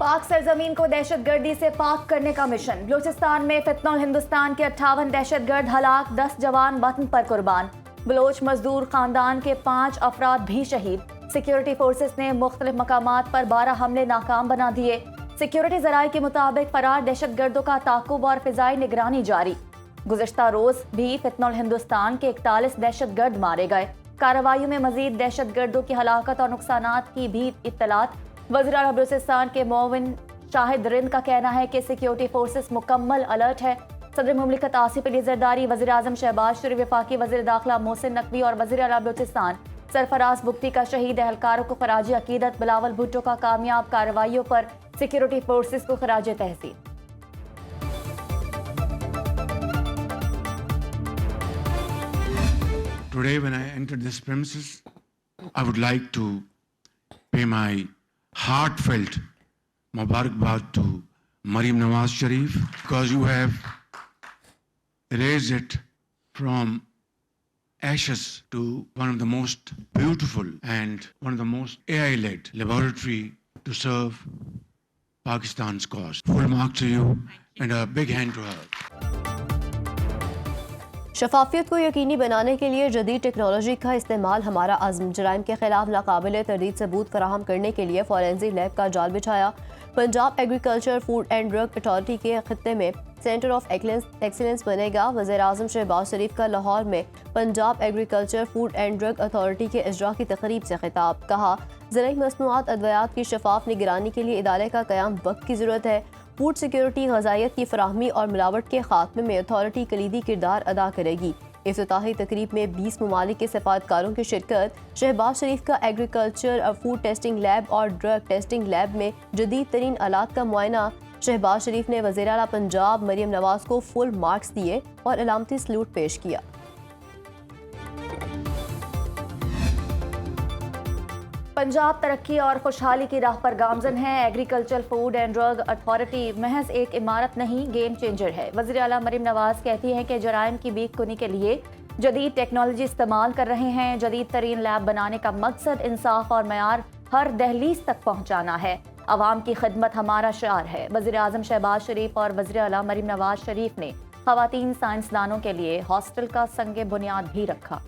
पाक सरजमीन को दहशतगर्दी से पाक करने का मिशन। बलूचिस्तान में फितनल हिंदुस्तान के 58 दहशतगर्द हलाक, 10 जवान वतन पर कुर्बान। बलोच मजदूर खानदान के 5 अफराद भी शहीद। सिक्योरिटी फोर्सेस ने मुख्तलिफ मकामात पर 12 हमले नाकाम बना दिए। सिक्योरिटी जराये के मुताबिक फरार दहशतगर्दों का ताकुब और फिजाई निगरानी जारी। गुज़श्ता रोज भी फितनल हिंदुस्तान के 41 दहशतगर्द मारे गए। कार्रवाइयों में मजीद दहशतगर्दों की हलाकत और नुकसानात की भी इत्तलात। वज़ीर आला बलूचिस्तान के मोविन शाहिद रिंद का कहना है कि सिक्योरिटी फोर्सेस मुकम्मल अलर्ट है। सदर मुमलिकत आसिफ अली जरदारी, वज़ीर आज़म शहबाज शरीफ, वफाकी वज़ीर दाखिला मोहसिन नकवी और वज़ीर आला बलूचिस्तान सरफराज बुगटी का शहीद एहलकारों को खराज अकीदत। बिलावल भुट्टो का कामयाब कार्रवाइयों पर सिक्योरिटी फोर्सेस को खराज तहसीन। Today, when I entered this premises, I would like to pay my heartfelt Mubarakbad to Maryam Nawaz Sharif, because you have raised it from ashes to one of the most beautiful and one of the most AI-led laboratory to serve Pakistan's cause. Full mark to you and a big hand to her. शफाफियत को यकीनी बनाने के लिए जदीद technology का इस्तेमाल हमारा अज़्म। जराइम के खिलाफ नाकाबिल तरदीद सबूत फराहम करने के लिए फॉरेंसिक लैब का जाल बिछाया। Punjab agriculture food and drug authority के खित्ते में सेंटर ऑफ एक्सीलेंस बनेगा। वज़ीर आज़म शहबाज शरीफ का लाहौर में Punjab agriculture food and drug authority के इजरा की तकरीब से खिताब। कहा, ज़राई मसनूआत अद्वियात की शफाफ निगरानी के लिए इदारे का क़याम वक्त की ज़रूरत है। फूड सिक्योरिटी, ग़ज़ाइयत की फराहमी और मिलावट के खात्मे में अथॉरिटी कलीदी किरदार अदा करेगी। इफ्तिताही तकरीब में 20 ममालिक के सफारतकारों की शिरकत। शहबाज शरीफ का एग्रीकल्चर फूड टेस्टिंग लैब और ड्रग टेस्टिंग लैब में जदीद तरीन आलात का मुआयना। शहबाज शरीफ ने वज़ीर आला पंजाब मरियम नवाज को फुल मार्क्स दिए और अलामती सलूट पेश किया। पंजाब तरक्की और खुशहाली की राह पर गामजन है। Agriculture food and drug authority महज एक इमारत नहीं, गेम चेंजर है। वज़ीर आला मरियम नवाज कहती हैं कि जराइम की बीक कुनी के लिए जदीद टेक्नोलॉजी इस्तेमाल कर रहे हैं। जदीद तरीन लैब बनाने का मकसद इंसाफ और मयार हर दहलीज तक पहुँचाना है। अवाम की खिदमत हमारा शार है। वज़ीर आज़म शहबाज शरीफ और वज़ीर आला मरियम नवाज शरीफ ने ख़वातीन साइंसदानों के लिए हॉस्टल का संगे बुनियाद भी रखा।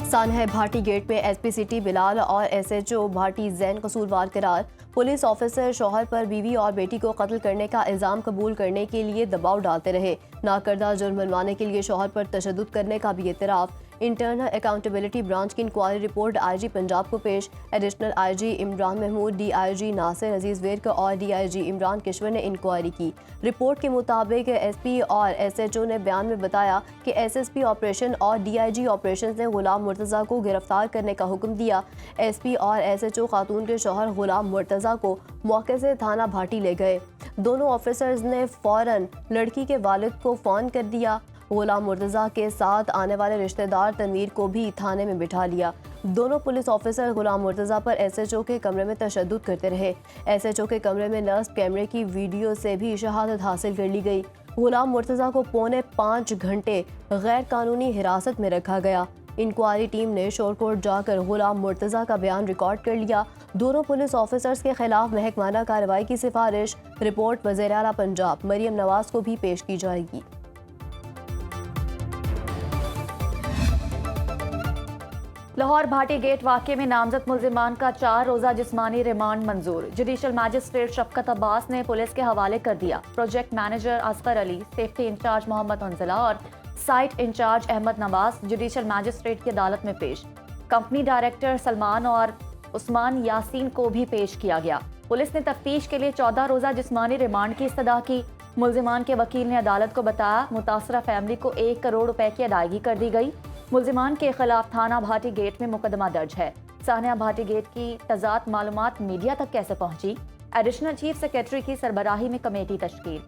सानहा भाटी गेट में एसपी सिटी बिलाल और एसएचओ भाटी जैन कसूरवार करार। पुलिस ऑफिसर शौहर पर बीवी और बेटी को कत्ल करने का इल्जाम कबूल करने के लिए दबाव डालते रहे। नाकर्दा जुर्म मनवाने के लिए शौहर पर तशद्दुद करने का भी एतराफ़। इंटरनल अकाउंटेबिलिटी ब्रांच की इंक्वायरी रिपोर्ट आईजी पंजाब को पेश। Additional IG Imran Mahmood, DIG Nasir Aziz Virk और डीआईजी इमरान किश्वर ने इंक्वायरी की। रिपोर्ट के मुताबिक एसपी और एसएचओ ने बयान में बताया कि एसएसपी ऑपरेशन और डीआईजी ऑपरेशन ने गुलाम मुर्तज़ा को गिरफ्तार करने का हुक्म दिया। एसपी और एसएचओ खातून के शौहर गुलाम मुर्तज़ा को मौके से थाना भाटी ले गए। दोनों ऑफिसर्स ने फौरन लड़की के वालिद को फ़ोन कर दिया। गुलाम मुर्तज़ा के साथ आने वाले रिश्तेदार तनवीर को भी थाने में बिठा लिया। दोनों पुलिस ऑफिसर गुलाम मुर्तज़ा पर एसएचओ के कमरे में तशद्दुद करते रहे। एसएचओ के कमरे में नस्ब कैमरे की वीडियो से भी शहादत हासिल कर ली गई। गुलाम मुर्तज़ा को पौने 5 घंटे गैर कानूनी हिरासत में रखा गया। इंक्वायरी टीम ने शोरकोट जाकर गुलाम मुर्तज़ा का बयान रिकॉर्ड कर लिया। दोनों पुलिस ऑफिसर्स के खिलाफ महकमाना कार्रवाई की सिफारिश। रिपोर्ट वज़ीर आला पंजाब मरियम नवाज को भी पेश की जाएगी। लाहौर भाटी गेट वाक़े में नामजद मुल्जिमान का 4 रोज़ा जिस्मानी रिमांड मंजूर। जुडिशल मैजिस्ट्रेट शफकत अब्बास ने पुलिस के हवाले कर दिया। Project manager Asghar Ali, safety incharge Mohammad Anjala और site incharge Ahmad Nawaz judicial magistrate की अदालत में पेश। कंपनी डायरेक्टर सलमान और उस्मान यासीन को भी पेश किया गया। पुलिस ने तफ्तीश के लिए 14 रोज़ा जिस्मानी रिमांड की इस्तदा की। मुल्जिमान के वकील ने अदालत को बताया, मुतासरा फैमिली को 1 करोड़ रुपए की अदायगी कर दी गई। मुल्जिमान के खिलाफ थाना भाटी गेट में मुकदमा दर्ज है। सानहा भाटी गेट की तजात मालूमात मीडिया तक कैसे पहुंची? एडिशनल चीफ सेक्रेटरी की सरबराही में कमेटी तश्कील।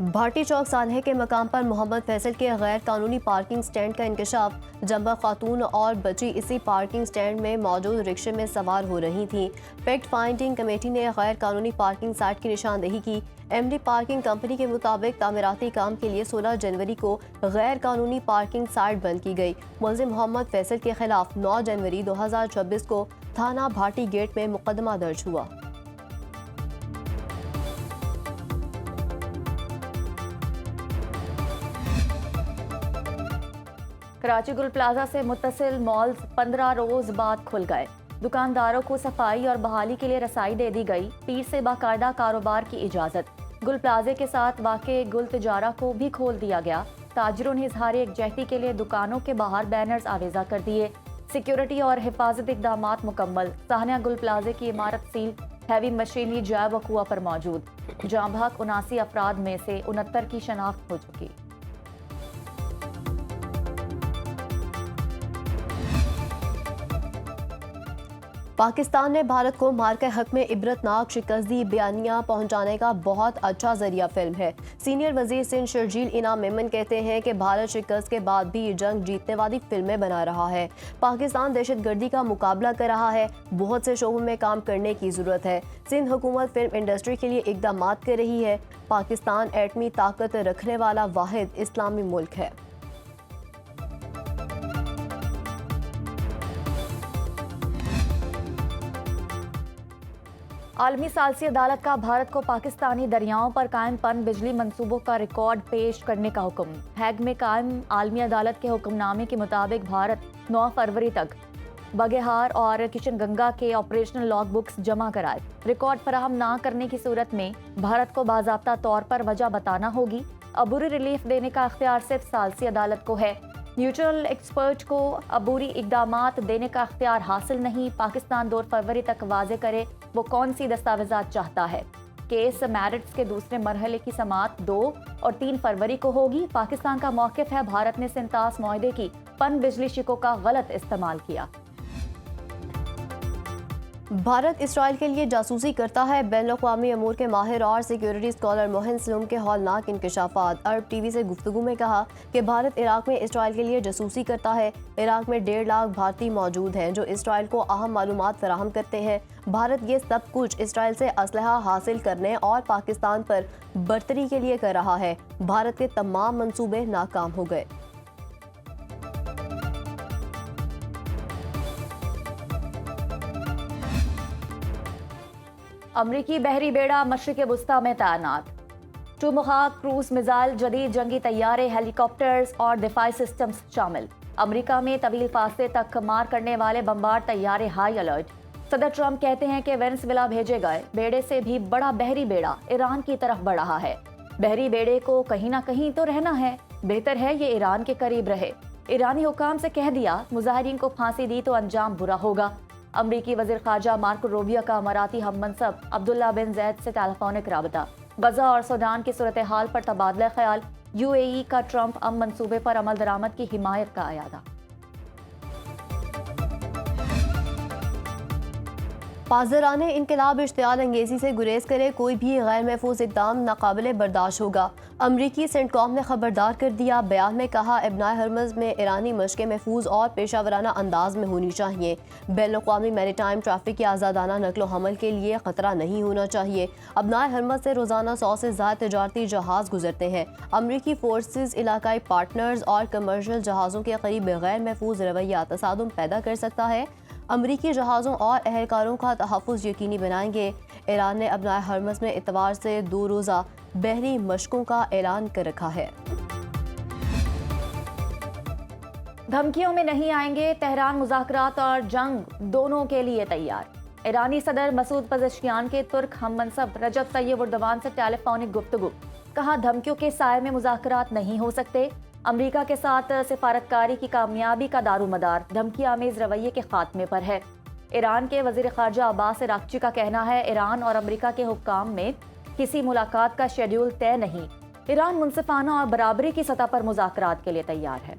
भाटी चौक सानहे के मकाम पर मोहम्मद फैसल के गैर कानूनी पार्किंग स्टैंड का इंकशाफ। जंबा खातून और बच्ची इसी पार्किंग स्टैंड में मौजूद रिक्शे में सवार हो रही थीं। फैक्ट फाइंडिंग कमेटी ने गैर कानूनी पार्किंग साइट की निशानदेही की। एमडी पार्किंग कंपनी के मुताबिक तामीराती काम के लिए 16 जनवरी को गैर कानूनी पार्किंग साइट बंद की गई। मुलजिम मोहम्मद फैसल के खिलाफ 9 जनवरी 2026 को थाना भाटी गेट में मुकदमा दर्ज हुआ। कराची गुल प्लाजा से मुत्तसिल मॉल्स 15 रोज बाद खुल गए। दुकानदारों को सफाई और बहाली के लिए रसाई दे दी गई। पीर से बाकायदा कारोबार की इजाजत। गुल प्लाजे के साथ वाक़े गुल तिजारा को भी खोल दिया गया। ताजरों ने इजहार यकजहती के लिए दुकानों के बाहर बैनर्स आवेजा कर दिए। सिक्योरिटी और हिफाजत इकदाम मुकम्मल। साहनिया गुल प्लाजे की इमारत सील। हैवी मशीनरी जैब वकुआ पर मौजूद। जाँ बहक 79 अफराद में से 69 की शनाख्त हो चुकी। पाकिस्तान ने भारत को मार के हक में इबरतनाक शिकस्त बयानियां पहुंचाने का बहुत अच्छा जरिया फिल्म है। सीनियर वजीर सिंध शर्जील इनाम मेमन कहते हैं कि भारत शिकस्त के बाद भी जंग जीतने वाली फिल्में बना रहा है। पाकिस्तान दहशतगर्दी का मुकाबला कर रहा है। बहुत से शोबों में काम करने की जरूरत है। सिंध हुकूमत फिल्म इंडस्ट्री के लिए इकदाम कर रही है। पाकिस्तान एटमी ताकत रखने वाला वाहिद इस्लामी मुल्क है। आलमी सालसी अदालत का भारत को पाकिस्तानी दरियाओं पर कायम पन बिजली मंसूबों का रिकॉर्ड पेश करने का हुक्म। हैग में कायम आलमी अदालत के हुक्मनामे के मुताबिक भारत 9 फरवरी तक बगेहार और किशन गंगा के ऑपरेशनल लॉग बुक्स जमा कराए। रिकॉर्ड फराहम ना करने की सूरत में भारत को बाज़ाब्ता तौर पर वजह बताना होगी। अबूरी रिलीफ देने का अख्तियार सिर्फ सालसी अदालत को है। न्यूट्रल एक्सपर्ट को अबूरी इकदामात देने का अख्तियार हासिल नहीं। पाकिस्तान 2 फरवरी तक वाजे करे वो कौन सी दस्तावेजात चाहता है। केस मैरिट्स के दूसरे मरहले की समाअत 2 और 3 फरवरी को होगी। पाकिस्तान का मौक़िफ़ है भारत ने सिंतास मुआहदे की पन बिजली शिकों का गलत इस्तेमाल किया। भारत इसराइल के लिए जासूसी करता है। बैनुल-अक़वामी अमूर के माहिर और सिक्योरिटी स्कॉलर मोहन सलूम के हौलनाक इंकशाफात। अरब टीवी से गुफ्तगू में कहा कि भारत इराक में इसराइल के लिए जासूसी करता है। इराक में 1.5 लाख भारतीय मौजूद हैं जो इसराइल को अहम मालूमात फराहम करते हैं। भारत ये सब कुछ इसराइल से असलहा हासिल करने और पाकिस्तान पर बर्तरी के लिए कर रहा है। भारत के तमाम मंसूबे नाकाम हो गए। अमरीकी बहरी बेड़ा मशरिक़ वुस्ता में तैनात। टूमहाक क्रूज मिसाइल, जदीद जंगी तैयारे, हेलीकॉप्टर्स और दिफाई सिस्टम्स शामिल। अमरीका में तवील फासले तक मार करने वाले बमबार तैयारे हाई अलर्ट। सदर ट्रंप कहते हैं कि वेनेजुएला भेजे गए बेड़े से भी बड़ा बहरी बेड़ा ईरान की तरफ बढ़ रहा है। बहरी बेड़े को कहीं ना कहीं तो रहना है। बेहतर है ये ईरान के करीब रहे। ईरानी हुकाम से कह दिया मुजाहिरीन को फांसी दी तो अंजाम बुरा होगा। अमरीकी वज़ीर ख़ारजा मार्को रूबियो का अमाराती हम मनसब अब्दुल्ला बिन जैद से टेलीफोनिक राबता। गजा और सूडान की सूरत हाल पर तबादला ख्याल। UAE का ट्रंप मंसूबे पर अमल दरामद की हिमायत का अयादा। पाज़राने इनकलाब इश्तियाल अंगेज़ी से गुरेज करे कोई भी गैर महफूज इक़दाम नाकाबिले बर्दाश्त होगा। अमरीकी सेंटकॉम ने खबरदार कर दिया। बयान में कहा इब्नाए हरमज़ में ईरानी मशक़ें महफूज और पेशावराना अंदाज में होनी चाहिए। बैनुल-अक़वामी मैरीटाइम ट्रैफिक की आज़ादाना नकलो हमल के लिए ख़तरा नहीं होना चाहिए। इब्नाए हरमज़ से रोज़ाना 100 से ज़्यादा तजारती जहाज़ गुजरते हैं। अमरीकी फोर्सेस इलाकाई पार्टनर्स और कमर्शियल जहाज़ों के करीब गैर महफूज रवैया तसादुम पैदा कर सकता है। अमरीकी जहाज़ों और अहलकारों का तहफ़्फ़ुज़ यकीनी बनाएंगे। ईरान ने इब्नाए हरमज़ में इतवार से 2 रोज़ा बहरी मशकों का ऐलान कर रखा है। धमकियों में नहीं आएंगे। तेहरान मुज़ाकरात और जंग दोनों के लिए तैयार। ईरानी सदर मसूद पज़ेश्कियान के तुर्क हम मनसब रजब तय्यब एर्दोगान से टेलीफोनिक गुफ्तगू। कहा धमकियों के साए में मुज़ाकरात नहीं हो सकते। अमरीका के साथ सिफारतकारी की कामयाबी का दारोमदार धमकी आमेज रवैये के खात्मे पर है। ईरान के वज़ीर ख़ारजा अब्बास अराग़ची का कहना है ईरान और अमरीका के हुक्काम में किसी मुलाकात का शेड्यूल तय नहीं। ईरान मुनसिफाना और बराबरी की सतह पर मुज़ाकरात के लिए तैयार है।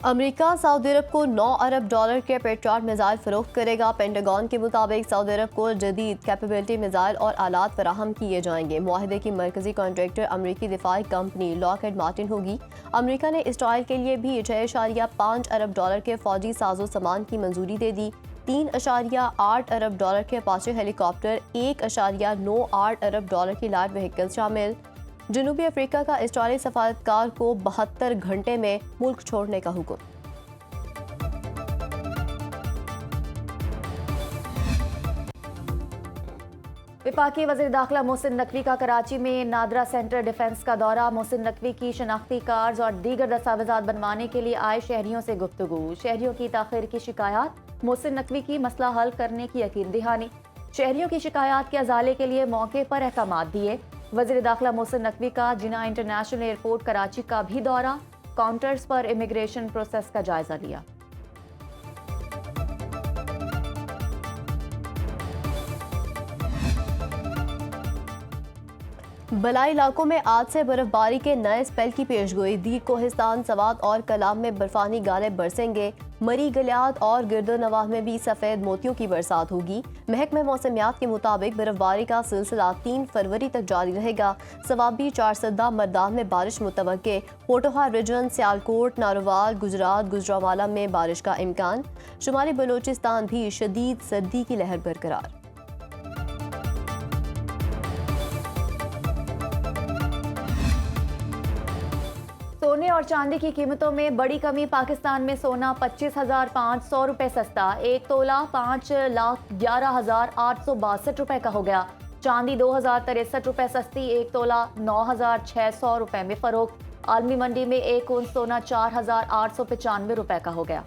अमेरिका सऊदी अरब को 9 अरब डॉलर के पेट्रियट मिसाइल फरोख्त करेगा। पेंटागन के मुताबिक सऊदी अरब को जदीद कैपेबिलिटी मिसाइल और आलात फराहम किए जाएंगे। मुआहदे की मरकजी कॉन्ट्रैक्टर अमरीकी दिफाई कंपनी लॉकहेड मार्टिन होगी। अमरीका ने इसराइल के लिए भी 6.5 अरब डॉलर के फौजी साजो सामान की मंजूरी दे दी। 3.8 अरब डॉलर के अपाचे हेलीकॉप्टर, 1.98 अरब डॉलर की लाइट व्हीकल शामिल। जनूबी अफ्रीका का इसराइली सफारतकार को 72 घंटे में मुल्क छोड़ने का हुक्म। वफाकी वज़ीर दाखिला मोहसिन नकवी का कराची में नादरा सेंटर डिफेंस का दौरा। मोहसिन नकवी की शनाख्ती कार्ड और दीगर दस्तावेजात बनवाने के लिए आए शहरियों से गुफ्तगू। शहरियों की ताखिर की शिकायत, मोहसिन नकवी की मसला हल करने की यकीन दहानी। शहरियों की शिकायत के अजाले के लिए मौके पर अहकामात दिए। वज़ीर दाखिला मोहसिन नकवी का जिना इंटरनेशनल एयरपोर्ट कराची का भी दौरा, काउंटर्स पर इमिग्रेशन प्रोसेस का जायजा लिया। बलाई इलाकों में आज से बर्फबारी के नए स्पेल की पेशगोई। दीर कोहिस्तान, सवात और कलाम में बर्फानी गाले बरसेंगे। मरी, गलियात और गिरदोनवाह में भी सफ़ेद मोतियों की बरसात होगी। महकमे मौसमियात के मुताबिक बर्फबारी का सिलसिला 3 फरवरी तक जारी रहेगा। सवाबी, चारसदा, मरदान में बारिश मुतवक्के। पोटोहा रीजन, सियालकोट, नारोवाल, गुजरात, गुजरावाला में बारिश का इम्कान। शुमाली बलूचिस्तान भी शदीद सर्दी की लहर बरकरार। सोने और चांदी की कीमतों में बड़ी कमी। पाकिस्तान में सोना 25,500 रुपये सस्ता, 1 तोला 5,11,862 रुपये का हो गया। चांदी 2,063 रुपये सस्ती, 1 तोला 9,600 रुपये में फरोख्त। आलमी मंडी में 1 औंस सोना 4,895 रुपये का हो गया।